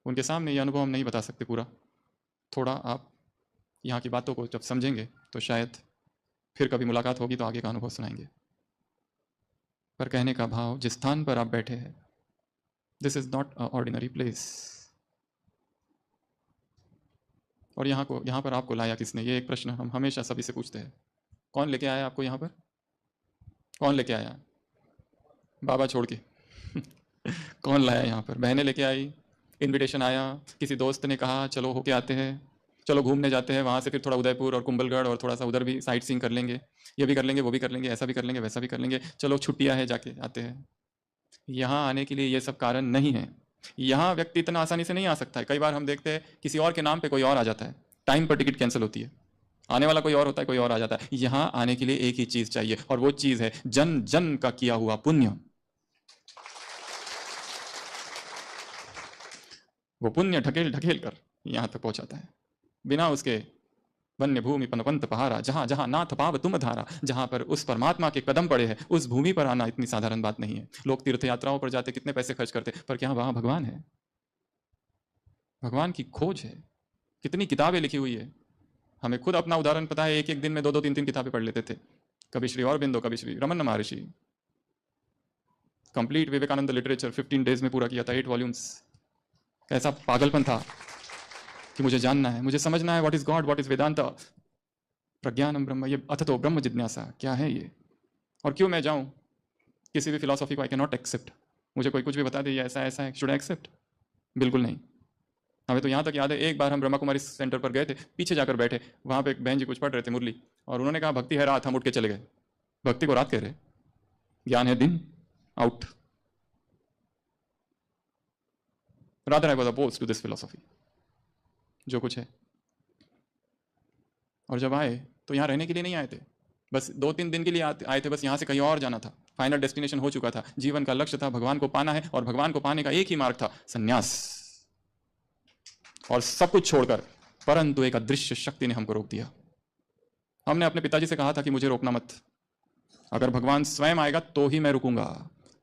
उनके सामने ये अनुभव हम नहीं बता सकते पूरा। थोड़ा आप यहाँ की बातों को जब समझेंगे तो शायद फिर कभी मुलाकात होगी तो आगे का अनुभव सुनाएंगे। पर कहने का भाव, जिस स्थान पर आप बैठे हैं, this is not a ordinary place. और यहाँ पर आपको लाया किसने? ये एक प्रश्न हम हमेशा सभी से पूछते हैं। कौन लेके आया आपको यहाँ पर? कौन लेके आया? बाबा छोड़ के कौन लाया यहाँ पर? बहनें लेके आई, इनविटेशन आया, किसी दोस्त ने कहा चलो होके आते हैं, चलो घूमने जाते हैं, वहाँ से फिर थोड़ा उदयपुर और कुंभलगढ़ और थोड़ा सा उधर भी साइट सीइंग कर लेंगे, ये भी कर लेंगे, वो भी कर लेंगे, ऐसा भी कर लेंगे, वैसा भी कर लेंगे, चलो छुट्टियाँ है जाके आते हैं। यहाँ आने के लिए ये सब कारण नहीं है। यहाँ व्यक्ति इतना आसानी से नहीं आ सकता है। कई बार हम देखते हैं किसी और के नाम पे कोई और आ जाता है, टाइम पर टिकट कैंसिल होती है, आने वाला कोई और होता है, कोई और आ जाता है। यहाँ आने के लिए एक ही चीज चाहिए और वो चीज है जन जन का किया हुआ पुण्य। वो पुण्य ढकेल ढकेल कर यहाँ तक पहुंचाता है। बिना उसके वन्य भूमि पनपंत पहारा, जहां जहां नाथ पाव तुम धारा, जहां पर उस परमात्मा के कदम पड़े हैं उस भूमि पर आना इतनी साधारण बात नहीं है। लोग तीर्थ यात्राओं पर जाते, कितने पैसे खर्च करते, पर क्या वहां भगवान है? भगवान की खोज है। कितनी किताबें लिखी हुई है। हमें खुद अपना उदाहरण पता है, एक एक दिन में दो दो तीन तीन किताबें पढ़ लेते थे। कभी श्री अरबिंदो, कभी श्री रमन महर्षि। कंप्लीट विवेकानंद लिटरेचर 15 डेज में पूरा किया था, 8 वॉल्यूम्स। कैसा पागलपन था कि मुझे जानना है, मुझे समझना है, what is God, what is Vedanta, प्रज्ञानम ब्रह्म, ये अथतो ब्रह्म जिज्ञासा क्या है ये, और क्यों मैं जाऊं किसी भी फिलॉसफी को? I can not accept. मुझे कोई कुछ भी बता दे ये ऐसा ऐसा है, शुड आई एक्सेप्ट? बिल्कुल नहीं। हमें तो यहाँ तक याद है, एक बार हम ब्रह्मा कुमारी सेंटर पर गए थे, पीछे जाकर बैठे, वहाँ पे एक बहन जी कुछ पढ़ रहे थे मुरली, और उन्होंने कहा भक्ति है रात, हम उठ के चले गए। भक्ति को रात कह रहे, ज्ञान है दिन, out. Rather I was opposed to this philosophy, जो कुछ है। और जब आए तो यहाँ रहने के लिए नहीं आए थे, बस 2-3 दिन के लिए आए थे, बस यहाँ से कहीं और जाना था। फाइनल डेस्टिनेशन हो चुका था, जीवन का लक्ष्य था भगवान को पाना है, और भगवान को पाने का एक ही मार्ग था, संन्यास। और सब कुछ छोड़कर, परंतु एक अदृश्य शक्ति ने हमको रोक दिया। हमने अपने पिताजी से कहा था कि मुझे रोकना मत, अगर भगवान स्वयं आएगा तो ही मैं रुकूंगा।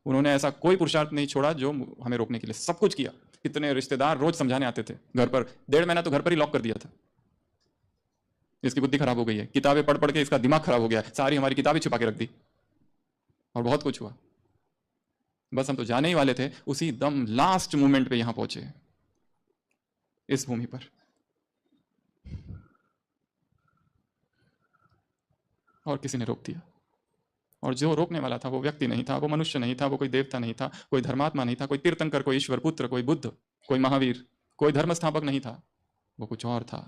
उन्होंने ऐसा कोई पुरुषार्थ नहीं छोड़ा जो हमें रोकने के लिए, सब कुछ किया। कितने रिश्तेदार रोज समझाने आते थे घर पर, 1.5 महीना तो घर पर ही लॉक कर दिया था। इसकी बुद्धि खराब हो गई है, किताबें पढ़ पढ़ के इसका दिमाग खराब हो गया, सारी हमारी किताबें छुपा के रख दी, और बहुत कुछ हुआ। बस हम तो जाने ही वाले थे, उसी दम लास्ट मोमेंट पे यहां पहुंचे, इस भूमि पर। और किसी ने रोक दिया। और जो रोकने वाला था वो व्यक्ति नहीं था, वो मनुष्य नहीं था, वो कोई देवता नहीं था, कोई धर्मात्मा नहीं था, कोई तीर्थंकर, कोई ईश्वर पुत्र, कोई बुद्ध, कोई महावीर, कोई धर्म स्थापक नहीं था। वो कुछ और था,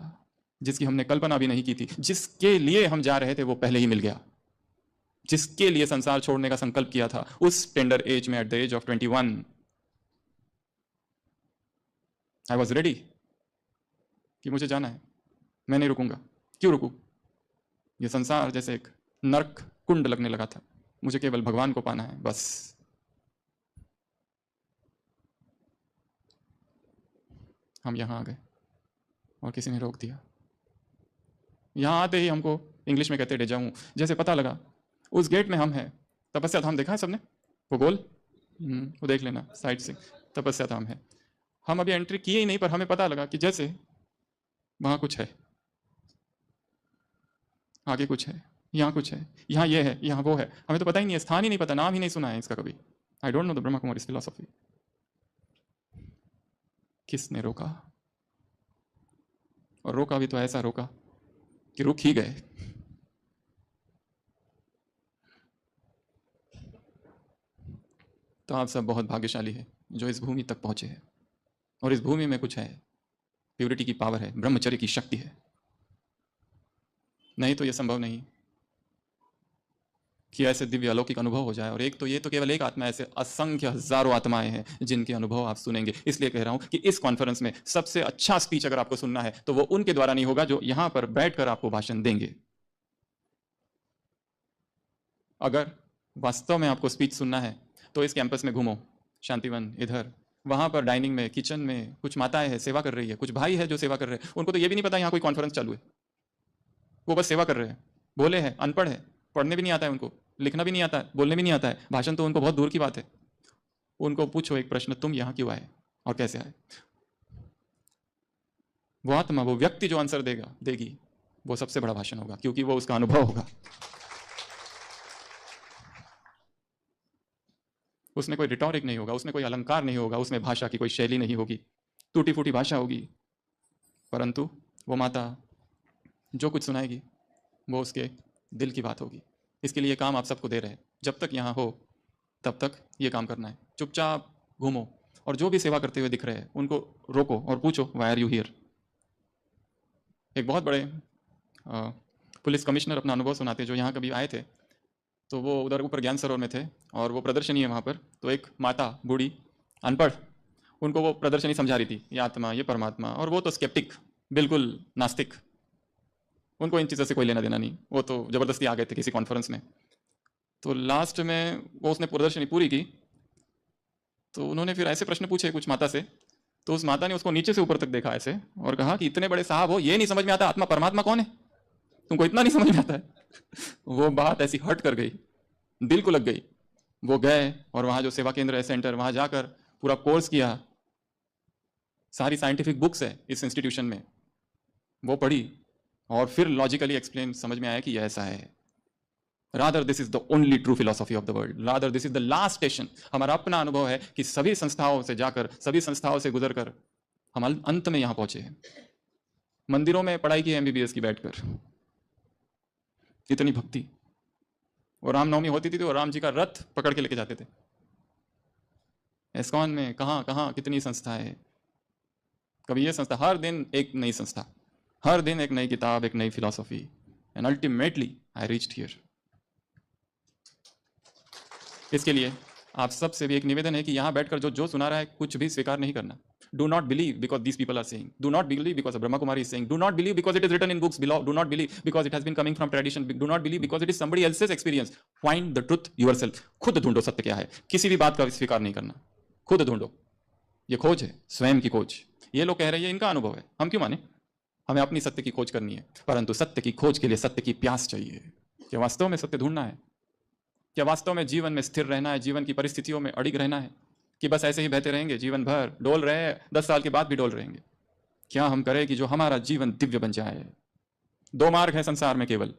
जिसकी हमने कल्पना भी नहीं की थी। जिसके लिए हम जा रहे थे वो पहले ही मिल गया। जिसके लिए संसार छोड़ने का संकल्प किया था उस टेंडर एज में, at the age of 21, I was ready कि मुझे जाना है, मैं नहीं रुकूंगा। क्यों रुकूं? ये संसार जैसे एक नरक कुंड लगने लगा था, मुझे केवल भगवान को पाना है, बस। हम यहां आ गए और किसी ने रोक दिया। यहां आते ही हमको इंग्लिश में कहते डेजा वू, जैसे पता लगा उस गेट में हम हैं। तपस्या धाम देखा है सबने, वो गोल, वो देख लेना, साइड से तपस्या धाम है। हम अभी एंट्री किए ही नहीं, पर हमें पता लगा कि जैसे वहां कुछ है, आगे कुछ है, यहाँ कुछ है, यहाँ ये है, यहाँ वो है। हमें तो पता ही नहीं है, स्थान ही नहीं पता, नाम ही नहीं सुना है इसका कभी। I don't know the Brahma Kumaris philosophy. किसने रोका? और रोका भी तो ऐसा रोका कि रुक ही गए। तो आप सब बहुत भाग्यशाली है जो इस भूमि तक पहुंचे हैं, और इस भूमि में कुछ है, प्योरिटी की पावर है, ब्रह्मचर्य की शक्ति है। नहीं तो यह संभव नहीं कि ऐसे दिव्य अलौकिक अनुभव हो जाए। और एक तो ये तो केवल एक आत्मा, ऐसे असंख्य हजारों आत्माएं हैं जिनके अनुभव आप सुनेंगे। इसलिए कह रहा हूं कि इस कॉन्फ्रेंस में सबसे अच्छा स्पीच अगर आपको सुनना है तो वो उनके द्वारा नहीं होगा जो यहां पर बैठकर आपको भाषण देंगे। अगर वास्तव में आपको स्पीच सुनना है तो इस कैंपस में घूमो, शांतिवन, इधर वहां पर डाइनिंग में, किचन में कुछ माताएं हैं सेवा कर रही है, कुछ भाई है जो सेवा कर रहे हैं। उनको तो ये भी नहीं पता यहां कोई कॉन्फ्रेंस चालू है, वो बस सेवा कर रहे हैं। बोले हैं, अनपढ़ है, पढ़ने भी नहीं आता है उनको, लिखना भी नहीं आता है, बोलने भी नहीं आता है, भाषण तो उनको बहुत दूर की बात है। उनको पूछो एक प्रश्न, तुम यहाँ क्यों आए और कैसे आए? वो आत्मा, वो व्यक्ति जो आंसर देगी, वो सबसे बड़ा भाषण होगा, क्योंकि वो उसका अनुभव होगा। उसमें कोई रिटॉरिक नहीं होगा, उसमें कोई अलंकार नहीं होगा, उसमें भाषा की कोई शैली नहीं होगी, टूटी फूटी भाषा होगी, परंतु वो माता जो कुछ सुनाएगी वो उसके दिल की बात होगी। इसके लिए काम आप सबको दे रहे हैं। जब तक यहाँ हो तब तक ये काम करना है। चुपचाप घूमो और जो भी सेवा करते हुए दिख रहे हैं उनको रोको और पूछो, व्हाई आर यू हियर। एक बहुत बड़े पुलिस कमिश्नर अपना अनुभव सुनाते, जो यहाँ कभी आए थे, तो वो उधर ऊपर ज्ञान सरोवर में थे और वो प्रदर्शनी है वहाँ पर। तो एक माता बूढ़ी अनपढ़, उनको वो प्रदर्शनी समझा रही थी, ये आत्मा, ये परमात्मा, और वो तो स्केप्टिक, बिल्कुल नास्तिक, उनको इन चीज़ों से कोई लेना देना नहीं। वो तो ज़बरदस्ती आ गए थे किसी कॉन्फ्रेंस में। तो लास्ट में वो उसने प्रदर्शनी पूरी की, तो उन्होंने फिर ऐसे प्रश्न पूछे कुछ माता से, तो उस माता ने उसको नीचे से ऊपर तक देखा ऐसे और कहा कि इतने बड़े साहब हो, ये नहीं समझ में आता आत्मा परमात्मा कौन है? तुमको इतना नहीं समझ में आता है? वो बात ऐसी हट कर गई, दिल को लग गई। वो गए और वहाँ जो सेवा केंद्र है, सेंटर, वहाँ जाकर पूरा कोर्स किया, सारी साइंटिफिक बुक्स है इस इंस्टीट्यूशन में, वो पढ़ी और फिर लॉजिकली एक्सप्लेन समझ में आया कि यह ऐसा है। Rather, this is the only true philosophy of the world. Rather, this is the last station. हमारा अपना अनुभव है कि सभी संस्थाओं से जाकर, सभी संस्थाओं से गुजरकर हम अंत में यहाँ पहुंचे हैं। मंदिरों में पढ़ाई की MBBS की बैठकर, इतनी भक्ति, और रामनवमी होती थी तो राम जी का रथ पकड़ के लेके जाते थे। एस्कॉन में कहाँ कहाँ कितनी संस्थाएं, कभी ये संस्था, हर दिन एक नई संस्था, हर दिन एक नई किताब, एक नई philosophy, and ultimately I reached here. इसके लिए आप सबसे भी एक निवेदन है कि यहाँ बैठकर जो सुना रहा है कुछ भी स्वीकार नहीं करना। Do not believe because these people are saying. Do not believe because Brahma Kumari is saying. Do not believe because it is written in books below. Do not believe because it has been coming from tradition. Do not believe because it is somebody else's experience. Find the truth yourself. खुद ढूंढो सत्य क्या है। किसी भी बात का स्वीकार नहीं करना, खुद ढूंढो। ये खोज है, स्वयं की खोज। ये लोग कह रहे हैं इनका अनुभव है, हम क्यों माने? हमें अपनी सत्य की खोज करनी है, परंतु सत्य की खोज के लिए सत्य की प्यास चाहिए। क्या वास्तव में सत्य ढूंढना है? क्या वास्तव में जीवन में स्थिर रहना है, जीवन की परिस्थितियों में अड़िग रहना है, कि बस ऐसे ही बहते रहेंगे जीवन भर, डोल रहे हैं, 10 साल के बाद भी डोल रहेंगे? क्या हम करें कि जो हमारा जीवन दिव्य बन जाए? 2 मार्ग है संसार में केवल,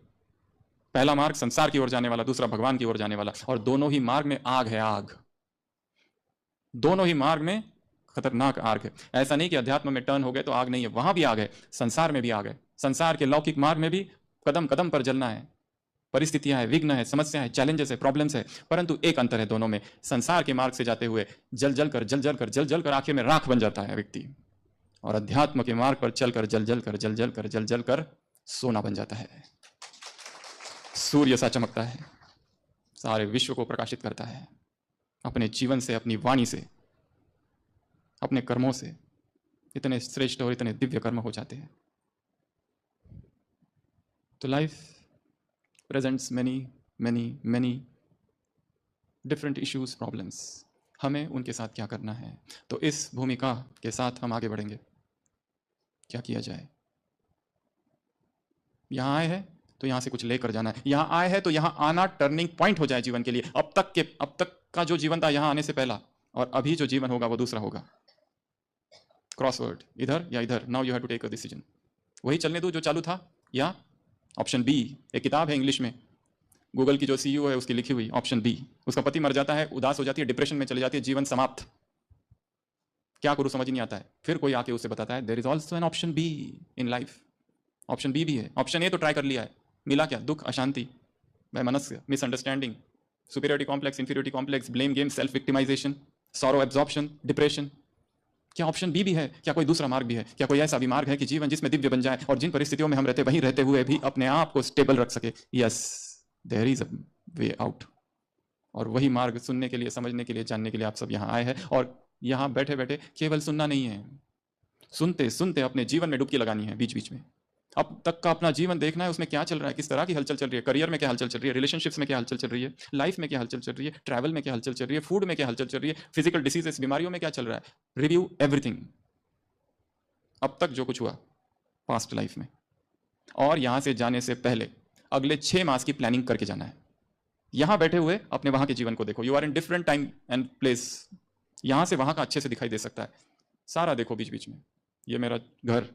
पहला मार्ग संसार की ओर जाने वाला, दूसरा भगवान की ओर जाने वाला, और दोनों ही मार्ग में आग है, आग। दोनों ही मार्ग में खतरनाक आग है। ऐसा नहीं कि अध्यात्म में टर्न हो गए तो आग नहीं है, वहां भी आग है, संसार में भी आग है। संसार के लौकिक मार्ग में भी कदम कदम पर जलना है, परिस्थितियां है, विघ्न है, समस्या है, चैलेंजेस है, प्रॉब्लम्स है, परंतु एक अंतर है दोनों में। संसार के मार्ग से जाते हुए जल जल कर आखिर में राख बन जाता है व्यक्ति, और अध्यात्म के मार्ग पर चलकर जल जल कर सोना बन जाता है। सूर्य सा चमकता है, सारे विश्व को प्रकाशित करता है, अपने जीवन से, अपनी वाणी से, अपने कर्मों से इतने श्रेष्ठ और इतने दिव्य कर्म हो जाते हैं। तो life presents many different issues, problems. हमें उनके साथ क्या करना है? तो इस भूमिका के साथ हम आगे बढ़ेंगे। क्या किया जाए? यहाँ आए हैं तो यहाँ से कुछ लेकर जाना है, यहाँ आए हैं तो यहाँ आना टर्निंग पॉइंट हो जाए जीवन के लिए। अब तक का जो जीवन था यहाँ आने से पहला, और अभी जो जीवन होगा वो दूसरा होगा। क्रॉसवर्ड, इधर या इधर, now you have to take a decision. वही चलने दो जो चालू था, या ऑप्शन बी। एक किताब है इंग्लिश में, गूगल की जो CEO है उसकी लिखी हुई, ऑप्शन बी। उसका पति मर जाता है, उदास हो जाती है, डिप्रेशन में चली जाती है, जीवन समाप्त, क्या करूं समझ नहीं आता है। फिर कोई आके उसे बताता है there is also an option B in life. Option B भी है। ऑप्शन ए तो ट्राई कर लिया है, मिला क्या? दुख, अशांति, वैमनस्य, misunderstanding, superiority complex, inferiority complex, blame game, self victimisation, sorrow absorption, depression. क्या ऑप्शन बी भी है? क्या कोई दूसरा मार्ग भी है? क्या कोई ऐसा भी मार्ग है कि जीवन जिसमें दिव्य बन जाए और जिन परिस्थितियों में हम रहते वहीं रहते हुए भी अपने आप को स्टेबल रख सके? Yes, there is a way out. और वही मार्ग सुनने के लिए, समझने के लिए, जानने के लिए आप सब यहाँ आए हैं। और यहाँ बैठे बैठे केवल सुनना नहीं है, सुनते सुनते अपने जीवन में डुबकी लगानी है। बीच बीच में अब तक का अपना जीवन देखना है, उसमें क्या चल रहा है, किस तरह की हलचल चल रही है, करियर में क्या हलचल चल रही है, रिलेशनशिप्स में क्या हलचल चल रही है, लाइफ में क्या हलचल चल रही है, ट्रैवल में क्या हलचल चल रही है, फूड में क्या हलचल चल रही है, फिजिकल डिसीजेस, बीमारियों में क्या चल रहा है। रिव्यू एवरीथिंग, अब तक जो कुछ हुआ पास्ट लाइफ में। और यहां से जाने से पहले अगले 6 मास की प्लानिंग करके जाना है। यहां बैठे हुए अपने वहां के जीवन को देखो, you are in different time and place. यहां से वहां का अच्छे से दिखाई दे सकता है, सारा देखो बीच बीच में। ये मेरा घर,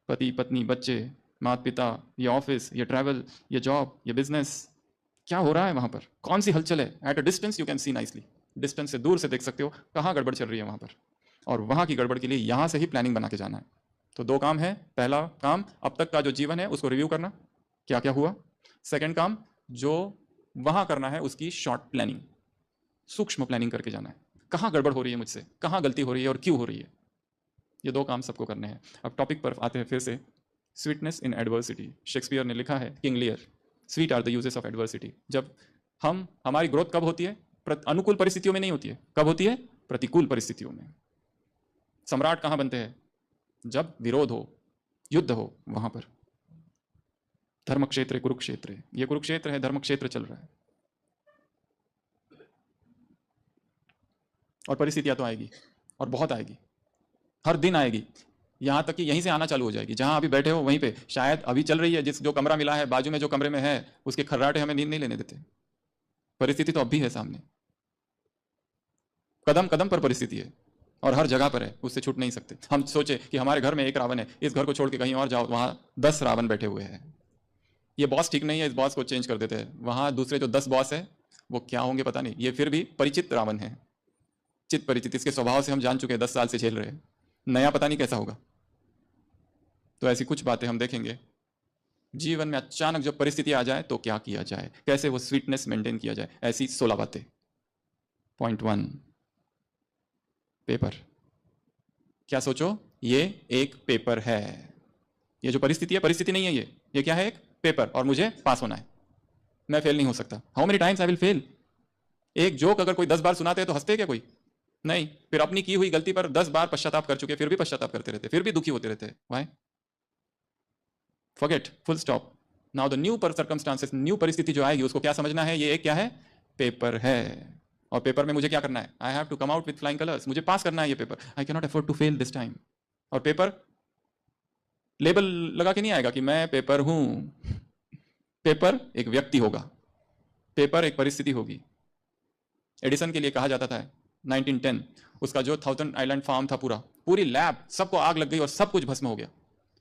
पति पत्नी, बच्चे, माता पिता, ये ऑफिस, ये ट्रैवल, ये जॉब, ये बिजनेस, क्या हो रहा है वहां पर, कौन सी हलचल है। At a distance you can see nicely, distance से, दूर से देख सकते हो कहाँ गड़बड़ चल रही है वहां पर। और वहां की गड़बड़ के लिए यहां से ही प्लानिंग बना के जाना है। तो दो काम है। पहला काम अब तक का जो जीवन है उसको रिव्यू करना, क्या क्या हुआ। सेकंड काम जो वहां करना है उसकी शॉर्ट प्लानिंग, सूक्ष्म प्लानिंग करके जाना है। कहाँ गड़बड़ हो रही है मुझसे, कहाँ गलती हो रही है और क्यों हो रही है। ये दो काम सबको करने हैं। अब टॉपिक पर आते हैं फिर से। स्वीटनेस इन एडवर्सिटी, शेक्सपियर ने लिखा है, King Lear, sweet are the uses of adversity. जब हमारी ग्रोथ कब होती है, अनुकूल परिस्थितियों में नहीं होती है। कब होती है, प्रतिकूल परिस्थितियों में। सम्राट कहां बनते हैं, जब विरोध हो, युद्ध हो, वहां पर। धर्म क्षेत्र कुरुक्षेत्र, ये कुरुक्षेत्र है, धर्म क्षेत्र चल रहा है। और परिस्थितियां तो आएगी, और बहुत आएगी, हर दिन आएगी। यहां तक कि यहीं से आना चालू हो जाएगी, जहां अभी बैठे हो वहीं पे शायद अभी चल रही है। जिस जो कमरा मिला है, बाजू में जो कमरे में है, उसके खर्राटे हमें नींद नहीं लेने देते। परिस्थिति तो अब भी है सामने, कदम कदम पर परिस्थिति है, और हर जगह पर है, उससे छूट नहीं सकते। हम सोचे कि हमारे घर में एक रावण है, इस घर को छोड़ के कहीं और जाओ, वहां 10 रावण बैठे हुए हैं। ये बॉस ठीक नहीं है, इस बॉस को चेंज कर देते हैं। वहां दूसरे जो 10 बॉस है वो क्या होंगे पता नहीं। ये फिर भी परिचित रावण है, चित परिचित, इसके स्वभाव से हम जान चुके हैं, 10 साल से झेल रहे हैं। नया पता नहीं कैसा होगा। तो ऐसी कुछ बातें हम देखेंगे। जीवन में अचानक जब परिस्थिति आ जाए तो क्या किया जाए, कैसे वो स्वीटनेस मेंटेन किया जाए, ऐसी 16 बातें। Point 1, paper. क्या सोचो, ये एक पेपर है। ये जो परिस्थिति है, परिस्थिति नहीं है, ये क्या है, एक पेपर, और मुझे पास होना है। मैं फेल नहीं हो सकता। How many times I will fail. एक जोक अगर कोई 10 बार सुनाते हैं तो हंसते क्या कोई, नहीं। फिर अपनी की हुई गलती पर 10 बार पश्चाताप कर चुके, फिर भी पश्चाताप करते रहते, फिर भी दुखी होते रहते हैं। Why? Forget, full stop. Now the new पर सर्कमस्टांसेस, न्यू परिस्थिति जो आएगी उसको क्या समझना है, ये एक क्या है, पेपर है। और पेपर में मुझे क्या करना है, I have to come out with flying colours. मुझे पास करना है ये paper, I can not afford to fail this time. और पेपर लेबल लगा के नहीं आएगा कि मैं पेपर हूं। पेपर एक व्यक्ति होगा, पेपर एक परिस्थिति होगी। एडिसन के लिए कहा जाता था 1910, उसका जो 1000 आइलैंड फार्म था, पूरी लैब, सबको आग लग गई और सब कुछ भस्म हो गया,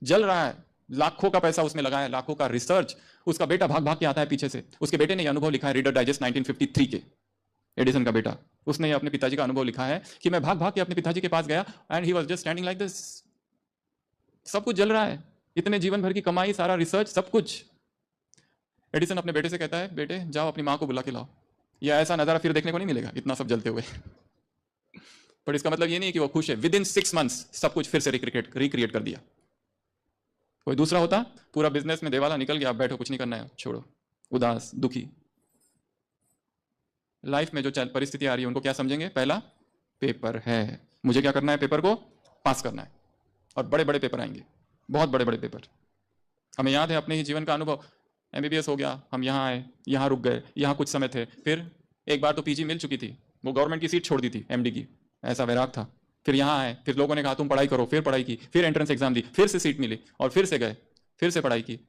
जल रहा है। लाखों का पैसा उसमें लगाया, लाखों का रिसर्च। उसका बेटा भाग भाग के आता है पीछे से। उसके बेटे ने यह अनुभव लिखा है, रीडर डाइजेस्ट 1953 के, एडिसन का बेटा। उसने अपने पिताजी का अनुभव लिखा है कि मैं भाग भाग के अपने पिताजी के पास गया, and he was just standing like this. सब कुछ जल रहा है, इतने जीवन भर की कमाई, सारा रिसर्च, सब कुछ। एडिसन अपने बेटे से कहता है, बेटे जाओ अपनी माँ को बुला के लाओ। यह ऐसा नजारा फिर देखने को नहीं मिलेगा, इतना सब जलते हुए। पर इसका मतलब ये नहीं कि वो खुश है। विद इन 6 मंथ्स सब कुछ फिर से रिक्रिएट कर दिया। कोई दूसरा होता, पूरा बिजनेस में देवाला निकल गया, आप बैठो, कुछ नहीं करना है, छोड़ो, उदास, दुखी। लाइफ में जो परिस्थिति आ रही है उनको क्या समझेंगे, पहला पेपर है, मुझे क्या करना है, पेपर को पास करना है। और बड़े बड़े पेपर आएंगे, बहुत बड़े बड़े पेपर। हमें याद है अपने ही जीवन का अनुभव। एमबीबीएस हो गया, हम यहाँ आए, यहाँ रुक गए, यहाँ कुछ समय थे, फिर एक बार तो पीजी मिल चुकी थी, वो गवर्नमेंट की सीट छोड़ दी थी, एमडी की, ऐसा वैराग था। फिर यहाँ आए, फिर लोगों ने कहा तुम पढ़ाई करो, फिर पढ़ाई की, फिर एंट्रेंस एग्जाम दी, फिर से सीट मिली, और फिर से गए, फिर से पढ़ाई की,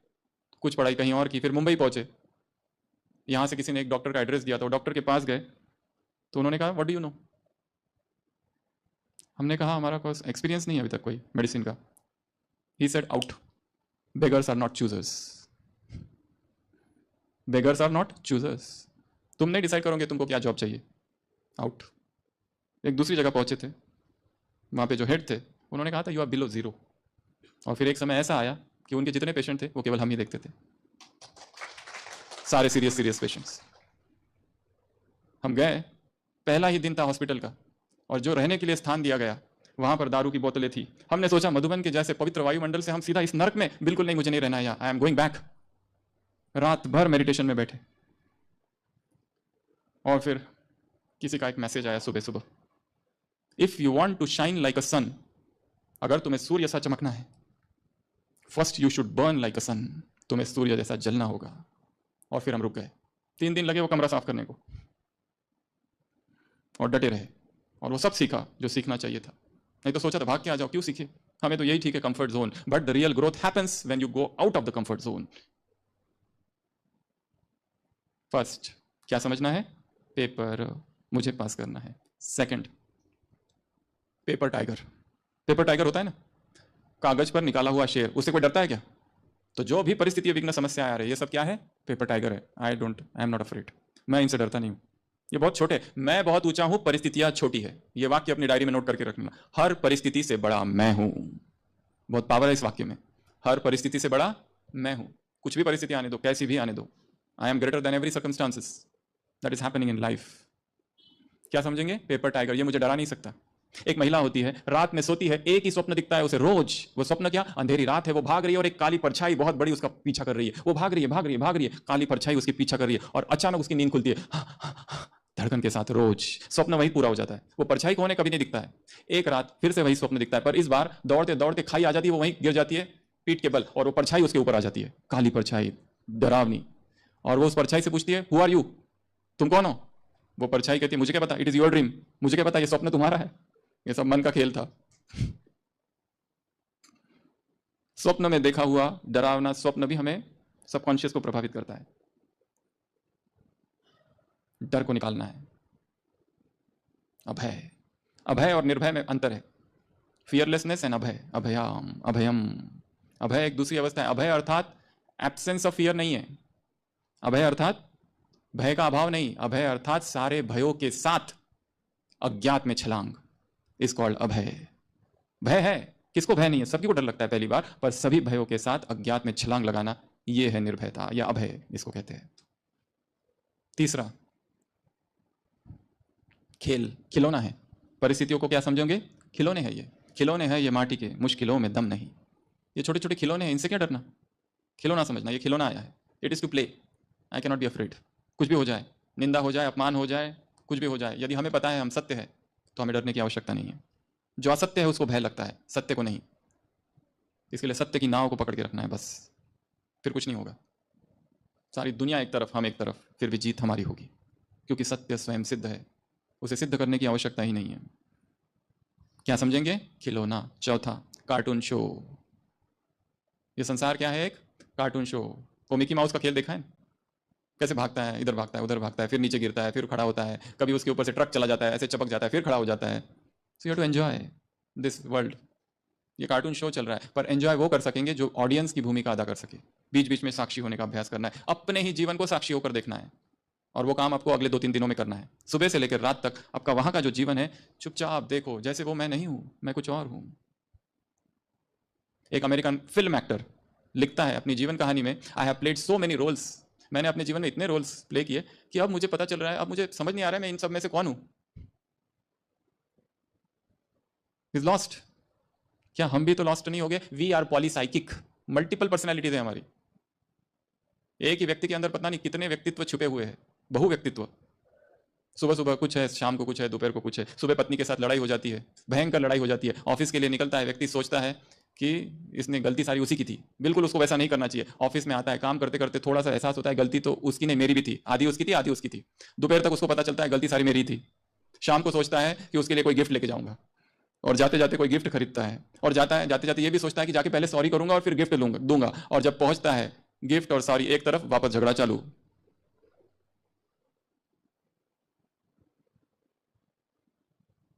कुछ पढ़ाई कहीं और की, फिर मुंबई पहुंचे। यहाँ से किसी ने एक डॉक्टर का एड्रेस दिया, तो डॉक्टर के पास गए, तो उन्होंने कहा व्हाट डू यू नो। हमने कहा हमारा कोई एक्सपीरियंस नहीं है अभी तक कोई मेडिसिन का। He said out, beggars are not choosers, beggars are not choosers. तुम नहीं डिसाइड करोगे तुमको क्या जॉब चाहिए, आउट। एक दूसरी जगह पहुंचे थे, वहां पे जो हेड थे उन्होंने कहा था यू आर बिलो जीरो। और फिर एक समय ऐसा आया कि उनके जितने पेशेंट थे वो केवल हम ही देखते थे, सारे सीरियस पेशेंट्स। हम गए, पहला ही दिन था हॉस्पिटल का, और जो रहने के लिए स्थान दिया गया वहां पर दारू की बोतलें थी। हमने सोचा मधुबन के जैसे पवित्र वायुमंडल से हम सीधा इस नरक में, बिल्कुल नहीं, मुझे नहीं रहना है, आई एम गोइंग बैक। रात भर मेडिटेशन में बैठे, और फिर किसी का एक मैसेज आया सुबह सुबह, if you want to shine like a sun, अगर तुम्हें सूर्य सा चमकना है, first you should burn like a sun, तुम्हें सूर्य जैसा जलना होगा। और फिर हम रुक गए, 3 दिन लगे वो कमरा साफ करने को, और डटे रहे, और वो सब सीखा जो सीखना चाहिए था। नहीं तो सोचा था भाग के आ जाओ, क्यों सीखे, हमें तो यही ठीक है, comfort zone. But the real growth happens when you go out of the comfort zone. First क्या समझना है, पेपर, मुझे पास करना है। Second, paper tiger. Paper tiger होता है ना, कागज पर निकाला हुआ शेर, उससे कोई डरता है क्या? तो जो भी परिस्थिति विघ्न समस्या आ रही है, ये सब क्या है? पेपर टाइगर है। I am not afraid. मैं इनसे डरता नहीं हूं। ये बहुत छोटे, मैं बहुत ऊंचा हूं, परिस्थितियां छोटी है। ये वाक्य अपनी डायरी में नोट करके रखना। हर परिस्थिति से बड़ा मैं हूं। बहुत पावर है इस वाक्य में। हर परिस्थिति से बड़ा मैं हूं। कुछ भी परिस्थिति आने दो, कैसी भी आने दो। I am greater than every circumstances that is happening in life. क्या समझेंगे? पेपर टाइगर, ये मुझे डरा नहीं सकता। एक महिला होती है, रात में सोती है, एक ही स्वप्न दिखता है उसे रोज। वो स्वप्न क्या? अंधेरी रात है, वो भाग रही है और एक काली परछाई बहुत बड़ी उसका पीछा कर रही है। वो भाग रही है, भाग रही है, भाग रही है, काली परछाई उसकी पीछा कर रही है, और अचानक उसकी नींद खुलती है धड़कन के साथ। रोज स्वप्न वही पूरा हो जाता है। वो परछाई कौन है? कभी नहीं दिखता है। एक रात फिर से वही स्वप्न दिखता है, पर इस बार दौड़ते दौड़ते खाई आ जाती है, वो वहीं गिर जाती है पीठ के बल, और वो परछाई उसके ऊपर आ जाती है, काली परछाई, डरावनी। और वो उस परछाई से पूछती है, हु आर यू? तुम कौन हो? वो परछाई कहती है, मुझे क्या पता, इट इज योर ड्रीम। मुझे क्या पता, ये स्वप्न तुम्हारा है, ये सब मन का खेल था। स्वप्न में देखा हुआ डरावना स्वप्न भी हमें सबकॉन्शियस को प्रभावित करता है। डर को निकालना है। अभय, अभय और निर्भय में अंतर है। फियरलेसनेस एंड अभय, अभयाम, अभयम। अभय एक दूसरी अवस्था है। अभय अर्थात एब्सेंस ऑफ फियर नहीं है। अभय अर्थात भय का अभाव नहीं। अभय अर्थात सारे भयों के साथ अज्ञात में छलांग, इज कॉल्ड अभय। भय है, किसको भय नहीं है? सभी को डर लगता है पहली बार, पर सभी भयों के साथ अज्ञात में छलांग लगाना, यह है निर्भयता या अभय, इसको कहते हैं। तीसरा, खेल, खिलौना है। परिस्थितियों को क्या समझोगे? खिलौने हैं ये, खिलौने हैं ये माटी के, मुश्किलों में दम नहीं। ये छोटे छोटे खिलौने हैं, इनसे क्या डरना? खिलौना समझना, ये खिलौना आया है, it is to play. I can not be afraid. कुछ भी हो जाए, निंदा हो जाए, अपमान हो जाए, कुछ भी हो जाए, यदि हमें पता है हम सत्य है, तो हमें डरने की आवश्यकता नहीं है। जो असत्य है उसको भय लगता है, सत्य को नहीं। इसके लिए सत्य की नाव को पकड़ के रखना है बस, फिर कुछ नहीं होगा। सारी दुनिया एक तरफ, हम एक तरफ, फिर भी जीत हमारी होगी, क्योंकि सत्य स्वयं सिद्ध है, उसे सिद्ध करने की आवश्यकता ही नहीं है। क्या समझेंगे? खिलौना। चौथा, कार्टून शो। ये संसार क्या है? एक कार्टून शो। वो मिकी माउस का खेल देखा है? कैसे भागता है, इधर भागता है, उधर भागता है, फिर नीचे गिरता है, फिर खड़ा होता है, कभी उसके ऊपर से ट्रक चला जाता है, ऐसे चपक जाता है, फिर खड़ा हो जाता है। So you have to enjoy this world. ये कार्टून शो चल रहा है, पर एंजॉय वो कर सकेंगे जो ऑडियंस की भूमिका अदा कर सके। बीच बीच में साक्षी होने का अभ्यास करना है, अपने ही जीवन को साक्षी होकर देखना है, और वो काम आपको अगले 2-3 दिनों में करना है। सुबह से लेकर रात तक आपका वहां का जो जीवन है, चुपचाप देखो, जैसे वो मैं नहीं हूं, मैं कुछ और हूं। एक अमेरिकन फिल्म एक्टर लिखता है अपनी जीवन कहानी में, I have played so many roles. मैंने अपने जीवन में इतने रोल्स प्ले किए कि अब मुझे पता चल रहा है, अब मुझे समझ नहीं आ रहा है मैं इन सब में से कौन हूं। Is lost. क्या हम भी तो लॉस्ट नहीं हो गए? वी आर पॉलीसाइकिक, मल्टीपल पर्सनैलिटीज है हमारी। एक ही व्यक्ति के अंदर पता नहीं कितने व्यक्तित्व छुपे हुए हैं, बहु व्यक्तित्व। सुबह सुबह कुछ है, शाम को कुछ है, दोपहर को कुछ है। सुबह पत्नी के साथ लड़ाई हो जाती है, भयंकर लड़ाई हो जाती है। ऑफिस के लिए निकलता है व्यक्ति, सोचता है कि इसने गलती सारी उसी की थी, बिल्कुल उसको वैसा नहीं करना चाहिए। ऑफिस में आता है, काम करते करते थोड़ा सा एहसास होता है गलती तो उसकी नहीं, मेरी भी थी, आधी उसकी थी, आधी उसकी थी। दोपहर तक उसको पता चलता है गलती सारी मेरी थी। शाम को सोचता है कि उसके लिए कोई गिफ्ट लेके जाऊंगा, और जाते जाते कोई गिफ्ट खरीदता है, और जाता है जाते जाते ये भी सोचता है कि जाके पहले सॉरी करूंगा और फिर गिफ्ट दूंगा, और जब पहुंचता है गिफ्ट और सॉरी एक तरफ, वापस झगड़ा चालू।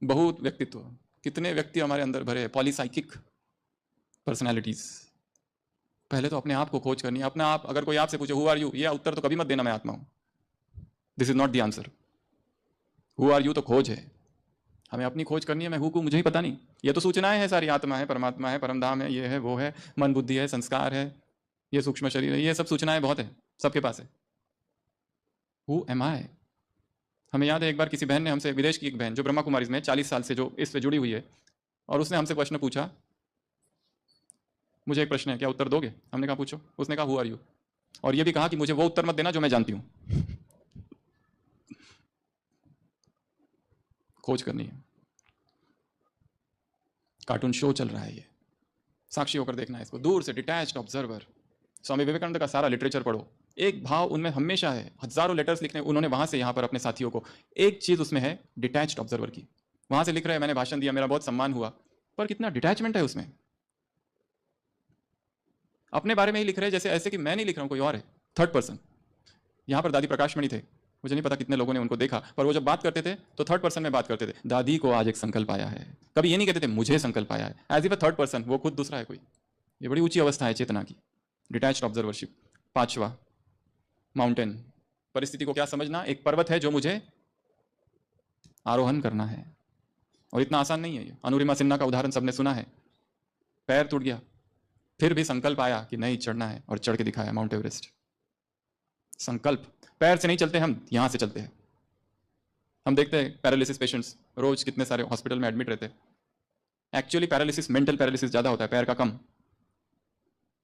बहुत व्यक्तित्व, कितने व्यक्ति हमारे अंदर भरे हैं, पॉलीसाइकिक पर्सनैलिटीज। पहले तो अपने आप को खोज करनी है। अपना आप, अगर कोई आपसे पूछे हु आर यू, ये उत्तर तो कभी मत देना मैं आत्मा हूं। This is not the answer. Who are you तो खोज है, हमें अपनी खोज करनी है। मैं हूं को मुझे ही पता नहीं। ये तो सूचनाएं हैं सारी, आत्मा है, परमात्मा है, परमधाम है, ये है, वो है, मन बुद्धि है, संस्कार है, ये सूक्ष्म शरीर है, ये सब सूचनाएं बहुत है, सबके पास है। हु एम आई? हमें याद है एक बार किसी बहन ने हमसे, विदेश की एक बहन जो ब्रह्मा कुमारी में 40 साल से जो इससे जुड़ी हुई है, और उसने हमसे प्रश्न पूछा, मुझे एक प्रश्न है, क्या उत्तर दोगे? हमने कहा पूछो। उसने कहा हु आर यू, और ये भी कहा कि मुझे वो उत्तर मत देना जो मैं जानती हूं। खोज करनी है। कार्टून शो चल रहा है, ये साक्षी होकर देखना है इसको, दूर से, डिटैच्ड ऑब्जर्वर। स्वामी विवेकानंद का सारा लिटरेचर पढ़ो, एक भाव उनमें हमेशा है। हजारों लेटर्स लिखने उन्होंने वहां से यहां पर अपने साथियों को, एक चीज उसमें है, डिटैच्ड ऑब्जर्वर की। वहां से लिख रहे हैं, मैंने भाषण दिया, मेरा बहुत सम्मान हुआ, पर कितना डिटैचमेंट है उसमें। अपने बारे में ही लिख रहे हैं, जैसे ऐसे कि मैं नहीं लिख रहा हूं, कोई और है, थर्ड पर्सन। यहां पर दादी प्रकाश मणि थे, मुझे नहीं पता कितने लोगों ने उनको देखा, पर वो जब बात करते थे तो थर्ड पर्सन में बात करते थे। दादी को आज एक संकल्प आया है, कभी ये नहीं कहते थे मुझे संकल्प आया है, as if a third person, वो खुद दूसरा है कोई। ये बड़ी ऊंची अवस्था है चेतना की, डिटैच्ड ऑब्जर्वरशिप। पांचवा, माउंटेन। परिस्थिति को क्या समझना, एक पर्वत है जो मुझे आरोहण करना है, और इतना आसान नहीं है ये। अनुरिमा सिन्हा का उदाहरण सबने सुना है, पैर टूट गया, फिर भी संकल्प आया कि नहीं चढ़ना है, और चढ़ के दिखाया माउंट एवरेस्ट। संकल्प। पैर से नहीं चलते हम, यहां से चलते हैं। हम देखते हैं पैरालिसिस पेशेंट्स रोज कितने सारे हॉस्पिटल में एडमिट रहते हैं। एक्चुअली पैरालिसिस, मेंटल पैरालिसिस ज्यादा होता है, पैर का कम।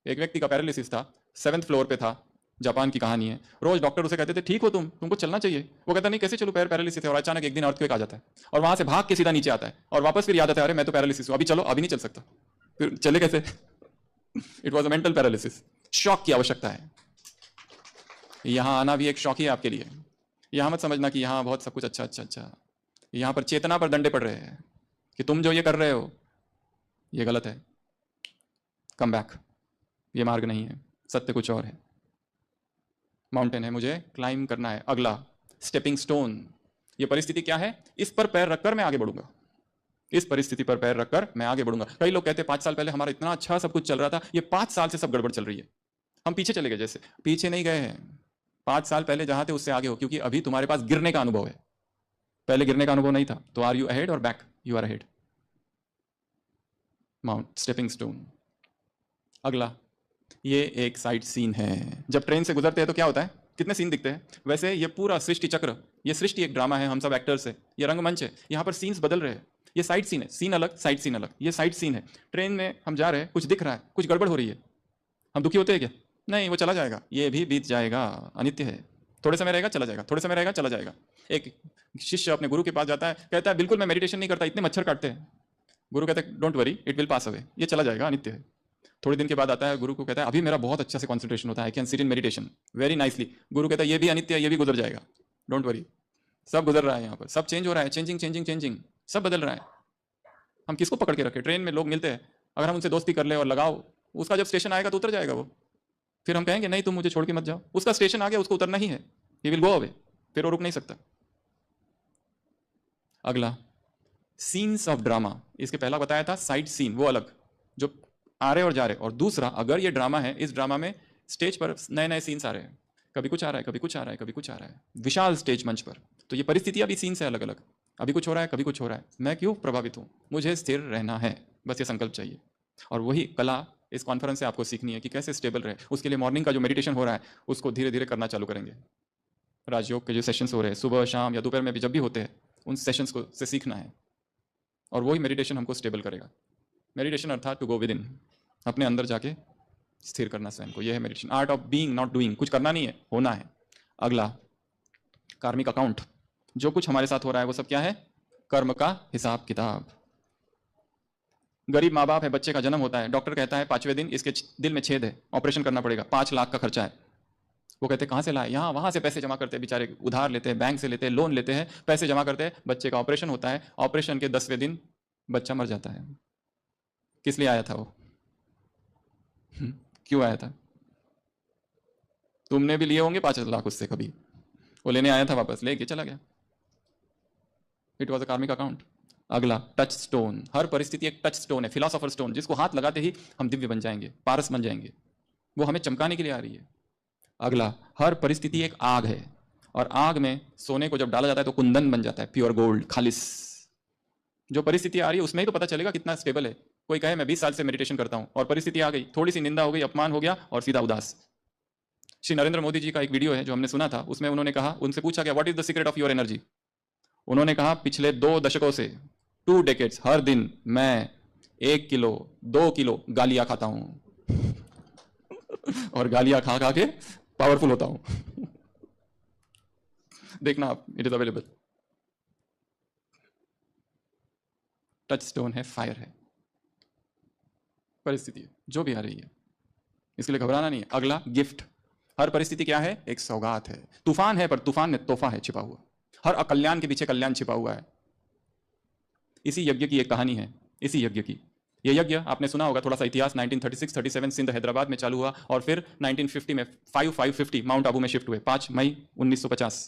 एक व्यक्ति का पैरालिसिस था, 7th फ्लोर पे था, जापान की कहानी है। रोज डॉक्टर उसे कहते थे ठीक हो तुमको चलना चाहिए। वो कहता नहीं कैसे चलूं, पैर पैरालिसिस है। और अचानक एक दिन अर्थक्वेक आ जाता है, और वहां से भाग के सीधा नीचे आता है, और वापस फिर याद आता है अरे मैं तो पैरालिसिस हूं, अभी चलो, अभी नहीं चल सकता। फिर चले कैसे? It was a mental paralysis. Shock की आवश्यकता है। यहां आना भी एक शौक ही है आपके लिए। यहां मत समझना कि यहां बहुत सब कुछ अच्छा अच्छा अच्छा। यहां पर चेतना पर डंडे पड़ रहे हैं कि तुम जो ये कर रहे हो ये गलत है, कम बैक, ये मार्ग नहीं है, सत्य कुछ और है। माउंटेन है, मुझे क्लाइम करना है। अगला, स्टेपिंग स्टोन। ये परिस्थिति क्या है, इस पर पैर रखकर मैं आगे बढ़ूंगा, इस परिस्थिति पर पैर रखकर मैं आगे बढ़ूंगा। कई लोग कहते हैं 5 साल पहले हमारा इतना अच्छा सब कुछ चल रहा था, ये 5 साल से सब गड़बड़ चल रही है, हम पीछे चले गए। जैसे पीछे नहीं गए हैं, 5 साल पहले जहां थे उससे आगे हो, क्योंकि अभी तुम्हारे पास गिरने का अनुभव है, पहले गिरने का अनुभव नहीं था। तो आर यू अहेड और back? You are ahead. Mount, stepping stone. अगला, ये एक साइड सीन है। जब ट्रेन से गुजरते हैं तो क्या होता है, कितने सीन दिखते हैं। वैसे ये पूरा सृष्टि चक्र, ये सृष्टि एक ड्रामा है, हम सब एक्टर्स है, ये रंगमंच है, यहाँ पर सीन्स बदल रहे हैं। ये साइड सीन है, सीन अलग, साइड सीन अलग। ये साइड सीन है, ट्रेन में हम जा रहे हैं, कुछ दिख रहा है, कुछ गड़बड़ हो रही है, हम दुखी होते हैं क्या? नहीं, वो चला जाएगा, ये भी बीत जाएगा, अनित्य है, थोड़े समय रहेगा चला जाएगा, थोड़े समय रहेगा चला जाएगा। एक शिष्य अपने गुरु के पास जाता है, कहता है बिल्कुल मैं मेडिटेशन नहीं करता, इतने मच्छर काटते हैं। गुरु कहता है don't worry, it will pass away, ये चला जाएगा, अनित्य है। थोड़े दिन के बाद आता है, गुरु को कहता है अभी मेरा बहुत अच्छा से कॉन्सेंट्रेशन होता है, I can sit in meditation very nicely. गुरु कहता है ये भी अनित्य है, ये भी गुजर जाएगा, डोंट वरी। सब गुजर रहा है, यहाँ पर सब चेंज हो रहा है, चेंजिंग चेंजिंग चेंजिंग, सब बदल रहा है। हम किसको पकड़ के रखें? ट्रेन में लोग मिलते हैं, अगर हम उनसे दोस्ती कर ले और लगाओ, उसका जब स्टेशन आएगा तो उतर जाएगा वो, फिर हम कहेंगे नहीं तुम मुझे छोड़ के मत जाओ। उसका स्टेशन आ गया, उसको उतरना ही है, ही विल गो अवे, फिर वो रुक नहीं सकता। अगला, सीन्स ऑफ ड्रामा। इसके पहला बताया था साइड सीन, वो अलग जो आ रहे और जा रहे। और दूसरा, अगर ये ड्रामा है, इस ड्रामा में स्टेज पर नए नए सीन्स आ रहे हैं, कभी कुछ आ रहा है, कभी कुछ आ रहा है, कभी कुछ आ रहा है, विशाल स्टेज मंच पर। तो ये परिस्थितियां भी सीन्स है अलग अलग, अभी कुछ हो रहा है, कभी कुछ हो रहा है। मैं क्यों प्रभावित हूं? मुझे स्थिर रहना है, बस ये संकल्प चाहिए। और वही कला इस कॉन्फ्रेंस से आपको सीखनी है कि कैसे स्टेबल रहे। उसके लिए मॉर्निंग का जो मेडिटेशन हो रहा है उसको धीरे धीरे करना चालू करेंगे। राजयोग के जो सेशंस हो रहे हैं सुबह शाम या दोपहर में भी जब भी होते हैं, उन सेशंस को से सीखना है, और वही मेडिटेशन हमको स्टेबल करेगा। मेडिटेशन अर्थात टू गो विद इन, अपने अंदर जाके स्थिर करना स्वयं को, यह है meditation. Art of being not doing, कुछ करना नहीं है, होना है। अगला, कार्मिक अकाउंट। जो कुछ हमारे साथ हो रहा है वो सब क्या है? कर्म का हिसाब किताब। गरीब माँ बाप है, बच्चे का जन्म होता है, डॉक्टर कहता है 5वें दिन इसके दिल में छेद है, ऑपरेशन करना पड़ेगा, 5 लाख का खर्चा है। वो कहते हैं कहाँ से लाए? यहाँ वहाँ से पैसे जमा करते हैं, बेचारे उधार लेते हैं, बैंक से लेते हैं, लोन लेते हैं, पैसे जमा करते हैं, बच्चे का ऑपरेशन होता है। ऑपरेशन के 10वें दिन बच्चा मर जाता है। किस लिए आया था वो? क्यों आया था? तुमने भी लिए होंगे 5 लाख उससे, कभी वो लेने आया था, वापस लेके चला गया। इट वॉज अ कार्मिक अकाउंट। अगला, टच स्टोन। हर परिस्थिति एक टच स्टोन है, फिलोसोफर स्टोन, जिसको हाथ लगाते ही हम दिव्य बन जाएंगे, पारस बन जाएंगे, वो हमें चमकाने के लिए आ रही है। अगला, हर परिस्थिति एक आग है, और आग में सोने को जब डाला जाता है तो कुंदन बन जाता है, प्योर गोल्ड, खालिस। जो परिस्थिति आ रही है उसमें ही तो पता चलेगा कितना स्टेबल है। कोई कहे मैं 20 साल से मेडिटेशन करता हूं, और परिस्थिति आ गई, थोड़ी सी निंदा हो गई, अपमान हो गया, और सीधा उदास। श्री नरेंद्र मोदी जी का एक वीडियो है जो हमने सुना था, उसमें उन्होंने कहा, उनसे पूछा गया what is the secret of your energy. उन्होंने कहा पिछले 2 दशकों से, 2 डेकेड्स, हर दिन मैं 1 किलो 2 किलो गालियां खाता हूं और गालियां खा खा के पावरफुल होता हूं। देखना आप, it is available. Touch stone है, फायर है, परिस्थिति जो भी आ रही है, इसके लिए घबराना नहीं है। अगला, गिफ्ट। हर परिस्थिति क्या है? एक सौगात है। तूफान है, पर तूफान में तोहफा है छिपा हुआ। हर अकल्याण के पीछे कल्याण छिपा हुआ है। इसी यज्ञ की एक कहानी है, इसी यज्ञ की। यह यज्ञ आपने सुना होगा, थोड़ा सा इतिहास, 1936-37 सिंध हैदराबाद में चालू हुआ, और फिर 1950 में 550 माउंट आबू में शिफ्ट हुए, 5 मई 1950।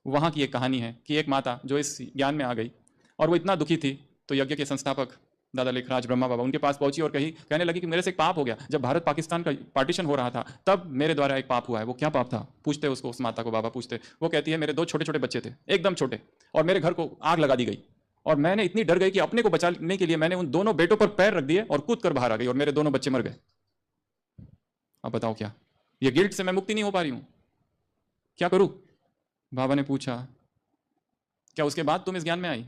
वहाँ की एक कहानी है कि एक माता जो इस ज्ञान में आ गई और वो इतना दुखी थी, तो यज्ञ के संस्थापक दादा लेखराज ब्रह्मा बाबा उनके पास पहुंची और कहने लगी कि मेरे से एक पाप हो गया। जब भारत पाकिस्तान का पार्टीशन हो रहा था तब मेरे द्वारा एक पाप हुआ है। वो क्या पाप था? पूछते उसको, उस माता को बाबा पूछते। वो कहती है मेरे 2 छोटे छोटे बच्चे थे, एकदम छोटे, और मेरे घर को आग लगा दी गई और मैंने इतनी डर गई कि अपने को बचाने के लिए मैंने उन दोनों बेटों पर पैर रख दिए और कूद कर बाहर आ गई और मेरे दोनों बच्चे मर गए। अब बताओ क्या? ये गिल्ट से मैं मुक्ति नहीं हो पा रही हूं, क्या करूं? बाबा ने पूछा क्या उसके बाद तुम इस ज्ञान में आई?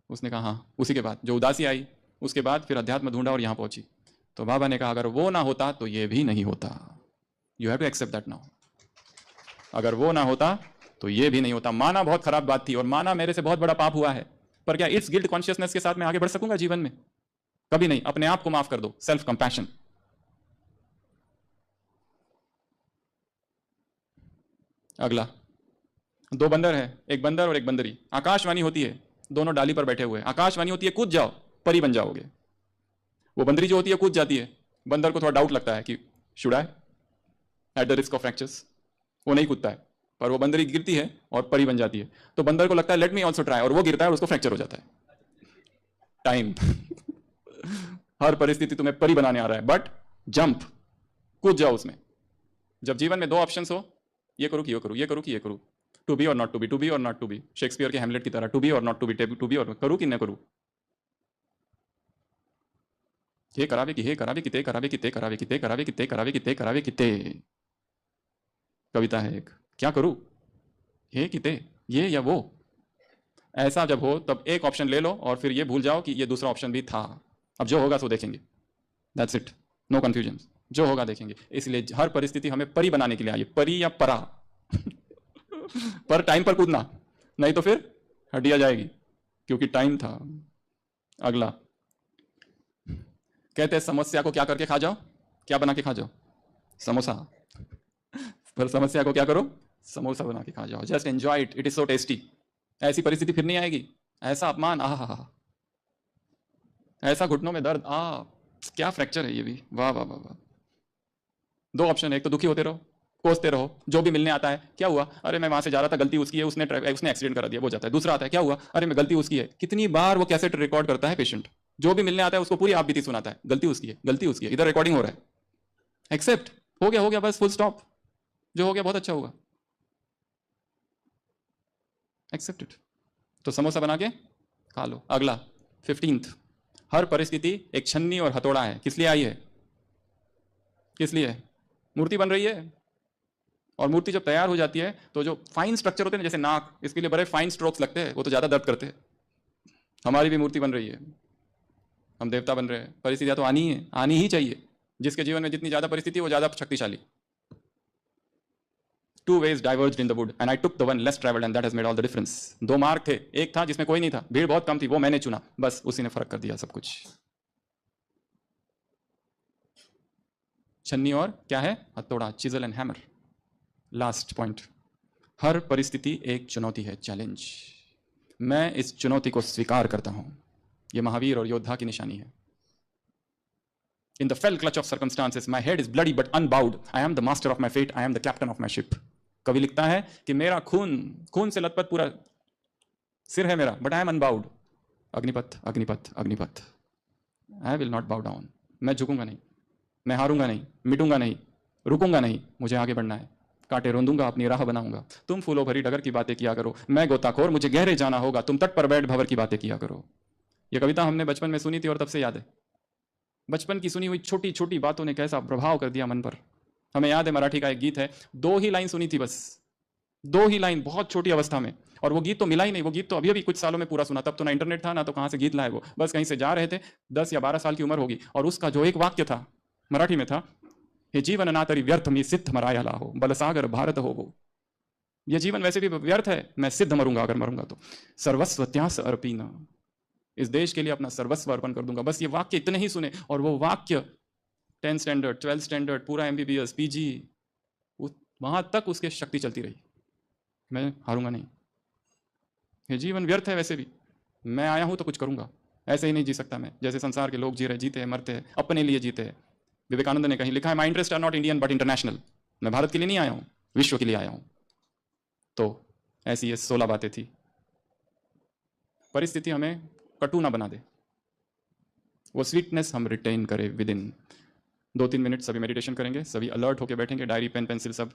उसने कहा हाँ, उसी के बाद जो उदासी आई उसके बाद फिर अध्यात्म ढूंढा और यहां पहुंची। तो बाबा ने कहा अगर वो ना होता तो ये भी नहीं होता। You have to accept that now. अगर वो ना होता तो ये भी नहीं होता। माना बहुत खराब बात थी और माना मेरे से बहुत बड़ा पाप हुआ है, पर क्या इट्स गिल्ट कॉन्शियसनेस के साथ मैं आगे बढ़ सकूंगा जीवन में? कभी नहीं। अपने आप को माफ कर दो, सेल्फ कंपैशन। अगला, 2 बंदर है, एक बंदर और एक बंदरी। आकाशवाणी होती है, दोनों डाली पर बैठे हुए। आकाशवाणी होती है कूद जाओ, परी बन जाओगे। वो बंदरी जो होती है कूद जाती है। बंदर को थोड़ा डाउट लगता है कि should I, at the risk of fractures. वो नहीं कूदता है, पर वो बंदरी गिरती है और परी बन जाती है। तो बंदर को लगता है लेट मी ऑल्सो ट्राई, और वो गिरता है और उसको फ्रैक्चर हो जाता है। टाइम। हर परिस्थिति तुम्हें परी बनाने आ रहा है, बट जंप, कूद जाओ उसमें। जब जीवन में 2 ऑप्शंस हो, ये करूं कि ये करूं, ये करूं कि ये करूं, टू बी और not to be, to be और नॉट टू बी, शेक्सपियर के हेमलेट की तरह, टू बी और not to be, to be और करूं कि न करूं। हे करावे कि हे करावे किते करावे किते करावे किते करावे किते करावे किते करावे किते। कविता है एक, क्या करूं, हे किते, ये या वो। ऐसा जब हो तब एक ऑप्शन ले लो और फिर ये भूल जाओ कि ये दूसरा ऑप्शन भी था। अब जो होगा सो देखेंगे, दैट्स इट, नो कंफ्यूजन। जो होगा देखेंगे। इसलिए हर परिस्थिति हमें परी बनाने के लिए आई, परी या परा। पर टाइम पर कूदना, नहीं तो फिर हड्डियां जाएगी, क्योंकि टाइम था। अगला, कहते हैं समस्या को क्या करके खा जाओ, क्या बना के खा जाओ? समोसा। पर समस्या को क्या करो? समोसा बना के खा जाओ। Just enjoy it, it is so tasty. ऐसी परिस्थिति फिर नहीं आएगी। ऐसा अपमान, आहा, ऐसा घुटनों में दर्द, क्या फ्रैक्चर है ये भी, वाह वाह वाह वाह। 2 ऑप्शन है, एक तो दुखी होते रहो, कोसते रहो, जो भी मिलने आता है क्या हुआ, अरे मैं वहां से जा रहा था, गलती उसकी है, उसने एक्सीडेंट करा दिया, वो जाता है। दूसरा आता है, क्या हुआ, अरे मैं गलती उसकी है। कितनी बार वो कैसेट रिकॉर्ड करता है पेशेंट, जो भी मिलने आता है उसको पूरी आप बीती सुनाता है, गलती उसकी है, गलती उसकी है, इधर रिकॉर्डिंग हो रहा है। एक्सेप्ट, हो गया बस, फुल स्टॉप। जो हो गया बहुत अच्छा होगा, एक्सेप्ट इट। तो समोसा बना के खा लो। अगला 15th, हर परिस्थिति एक छन्नी और हथौड़ा है। किस लिए आई है? किस लिए? मूर्ति बन रही है, और मूर्ति जब तैयार हो जाती है तो जो फाइन स्ट्रक्चर होते हैं ना, जैसे नाक, इसके लिए बड़े फाइन स्ट्रोक्स लगते हैं, वो तो ज्यादा दर्द करते हैं। हमारी भी मूर्ति बन रही है, हम देवता बन रहे हैं। परिस्थितियां तो आनी है, आनी ही चाहिए। जिसके जीवन में जितनी ज्यादा परिस्थिति वो ज्यादा शक्तिशाली। 2 ways diverged in the wood and I took the one less traveled and that has made all the difference। 2 मार्ग थे, एक था जिसमें कोई नहीं था, भीड़ बहुत कम थी, वो मैंने चुना, बस उसी ने फर्क कर दिया सब कुछ। छन्नी और क्या है? हथौड़ा, chisel and hammer. Last point, हर परिस्थिति एक चुनौती है, चैलेंज। मैं इस चुनौती को स्वीकार करता हूं। यह महावीर और योद्धा की निशानी है। In the fell clutch of circumstances, my head is bloody but unbowed. I am the master of my fate. I am the captain of my ship। कवि लिखता है कि मेरा खून से लथपथ पूरा सिर है मेरा, but I am unbowed। Agnipath Agnipath Agnipath. I will not bow down। मैं झुकूंगा नहीं, मैं हारूंगा नहीं, मिटूंगा नहीं, रुकूंगा नहीं, मुझे आगे बढ़ना है। कांटे रोंदूंगा, अपनी राह बनाऊंगा। तुम फूलों भरी डगर की बातें किया करो, मैं गोताखोर, मुझे गहरे जाना होगा। तुम तट पर बैठ भंवर की बातें किया करो। यह कविता हमने बचपन में सुनी थी और तब से याद है। बचपन की सुनी हुई छोटी छोटी बातों ने कैसा प्रभाव कर दिया मन पर। हमें याद है, मराठी का एक गीत है, 2 ही लाइन सुनी थी बस, 2 ही लाइन, बहुत छोटी अवस्था में, और वो गीत तो मिला ही नहीं। वो गीत तो अभी अभी कुछ सालों में पूरा सुना। तब तो ना इंटरनेट था, ना तो कहां से गीत लाए। वो बस कहीं से जा रहे थे, 10 या 12 साल की उम्र होगी, और उसका जो एक वाक्य था मराठी में था, हे जीवन ना तरी व्यर्थ मी सिद्ध मराया लाहो, बलसागर भारत हो वो। ये जीवन वैसे भी व्यर्थ है, मैं सिद्ध मरूंगा, अगर मरूंगा तो। सर्वस्व त्यास अर्पीना, इस देश के लिए अपना सर्वस्व अर्पण कर दूंगा। बस ये वाक्य इतने ही सुने, और वो वाक्य 10 स्टैंडर्ड, 12 स्टैंडर्ड, पूरा MBBS, PG, वहां तक उसकी शक्ति चलती रही। मैं हारूंगा नहीं, ये जीवन व्यर्थ है वैसे भी, मैं आया हूं तो कुछ करूंगा। ऐसे ही नहीं जी सकता मैं, जैसे संसार के लोग जी रहे, जीते हैं, मरते हैं, अपने लिए जीते हैं। विवेकानंद ने कहीं लिखा है, my interest are not Indian but international. मैं भारत के लिए नहीं आया हूं, विश्व के लिए आया हूं। तो ऐसी ये 16 बातें थी। परिस्थिति हमें कटु ना बना दे, वो स्वीटनेस हम रिटेन करें विद इन 2-3 मिनट। सभी मेडिटेशन करेंगे, सभी अलर्ट होकर बैठेंगे, डायरी पेन पेंसिल सब